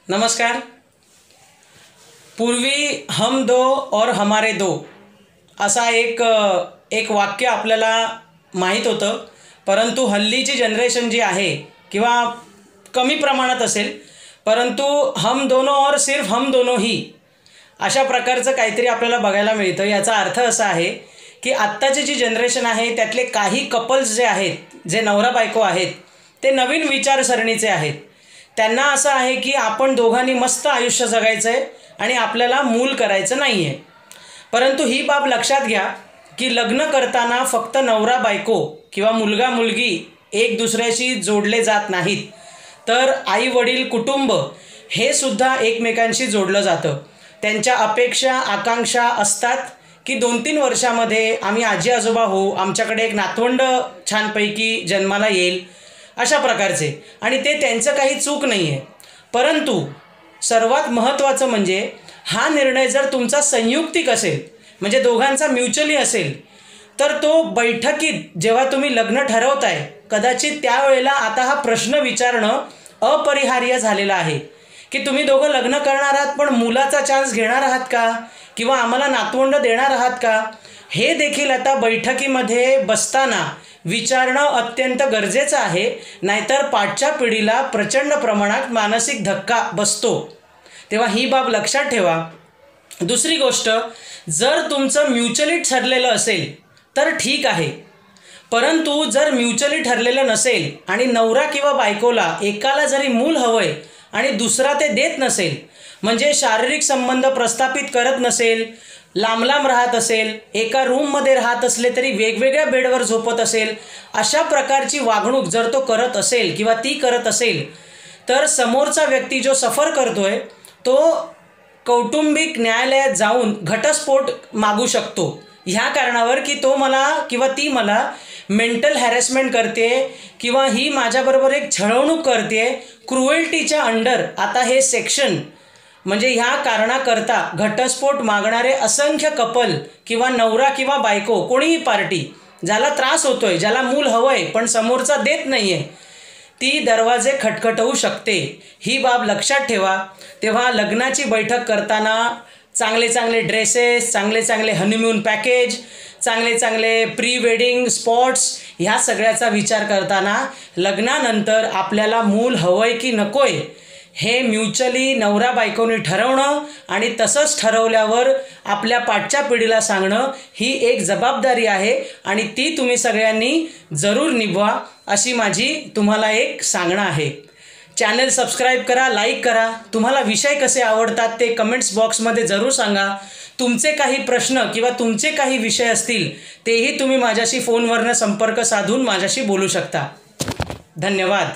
नमस्कार। पूर्वी हम दो और हमारे दो असा एक वाक्य आपल्याला माहीत होतं, परंतु हल्लीची जनरेशन जी आहे किंवा कमी प्रमाणात असेल, परंतु हम दोनों और सिर्फ हम दोनों ही अशा प्रकारचं काहीतरी आपल्याला बघायला मिळतं। याचा अर्थ असा आहे की आत्ताची जी जनरेशन आहे त्यातले काही कपल्स जे आहेत, जे नवरा बायको आहेत, ते नवीन विचारसरणीचे आहेत। त्यांना असं आहे की आपण दोघांनी मस्त आयुष्य जगायचं आहे आणि आपल्याला मूल करायचं नाही आहे। परंतु ही बाब लक्षात घ्या की लग्न करताना फक्त नवरा बायको किंवा मुलगा मुलगी एक दुसऱ्याशी जोडले जात नाहीत, तर आई वडील कुटुंब हे सुद्धा एकमेकांशी जोडलं जातं। त्यांच्या अपेक्षा आकांक्षा असतात की 2-3 वर्षामध्ये आम्ही आजी आजोबा होऊ, आमच्याकडे एक नातवंड छानपैकी जन्माला येईल, अशा प्रकारचे। आणि ते त्यांचं काही चूक नाही आहे, परंतु सर्वात महत्त्वाचं म्हणजे हा निर्णय जर तुमचा संयुक्तिक असेल, म्हणजे दोघांचा म्युच्युअली असेल, तर तो बैठकीत जेव्हा तुम्ही लग्न ठरवताय, कदाचित त्यावेळेला आता हा प्रश्न विचारणं अपरिहार्य झालेलं आहे की तुम्ही दोघं लग्न करणार आहात, पण मुलाचा चान्स घेणार आहात का, किंवा आम्हाला नातवंड देणार आहात का, हे देखील आता बैठकीमध्ये बसताना विचारणं अत्यंत गरजेचं आहे। नाहीतर पाठच्या पिढीला प्रचंड प्रमाणात मानसिक धक्का बसतो, तेव्हा ही बाब लक्षात ठेवा। दुसरी गोष्ट, जर तुमचं म्युच्युअली ठरलेलं असेल तर ठीक आहे, परंतु जर म्युच्युअली ठरलेलं नसेल आणि नवरा किंवा बायकोला एकाला जरी मूल हवंय आणि दुसरा ते देत नसेल, म्हणजे शारीरिक संबंध प्रस्थापित करत नसेल, लांब लांब राहत असेल, एका रूममध्ये राहत असले तरी वेगवेगळ्या बेडवर झोपत असेल, अशा प्रकारची वागणूक जर तो करत असेल किंवा ती करत असेल, तर समोरचा व्यक्ती जो सफर करतोय तो कौटुंबिक न्यायालयात जाऊन घटस्फोट मागू शकतो, ह्या कारणावर की तो मला किंवा ती मला मेंटल हॅरेसमेंट करते किंवा ही माझ्याबरोबर एक छळवणूक करते। क्रुएल्टीच्या अंडर आता हे सेक्शन, म्हणजे ह्या कारणाकरता घटस्फोट मागणारे असंख्य कपल किंवा नवरा किंवा बायको कोणीही पार्टी ज्याला त्रास होतोय, ज्याला मूल हवंय पण समोरचा देत नाहीये, ती दरवाजे खटखटवू शकते। ही बाब लक्षात ठेवा। तेव्हा लग्नाची बैठक करताना चांगले चांगले ड्रेसेस, चांगले चांगले हनीमून पॅकेज, चांगले चांगले प्री वेडिंग स्पॉट्स, ह्या सगळ्याचा विचार करताना लग्नानंतर आपल्याला मूल हवंय की नकोय हे म्युच्युअली नवरा बायकोनी ठरवणं आणि तसंच ठरवल्यावर आपल्या पाठच्या पिढीला सांगणं ही एक जबाबदारी आहे आणि ती तुम्ही सगळ्यांनी जरूर निभवा, अशी माझी तुम्हाला एक सांगणं आहे। चॅनल सबस्क्राईब करा, लाईक करा। तुम्हाला विषय कसे आवडतात ते कमेंट्स बॉक्समध्ये जरूर सांगा। तुमचे काही प्रश्न किंवा तुमचे काही विषय असतील तेही तुम्ही माझ्याशी फोनवरनं संपर्क साधून माझ्याशी बोलू शकता। धन्यवाद।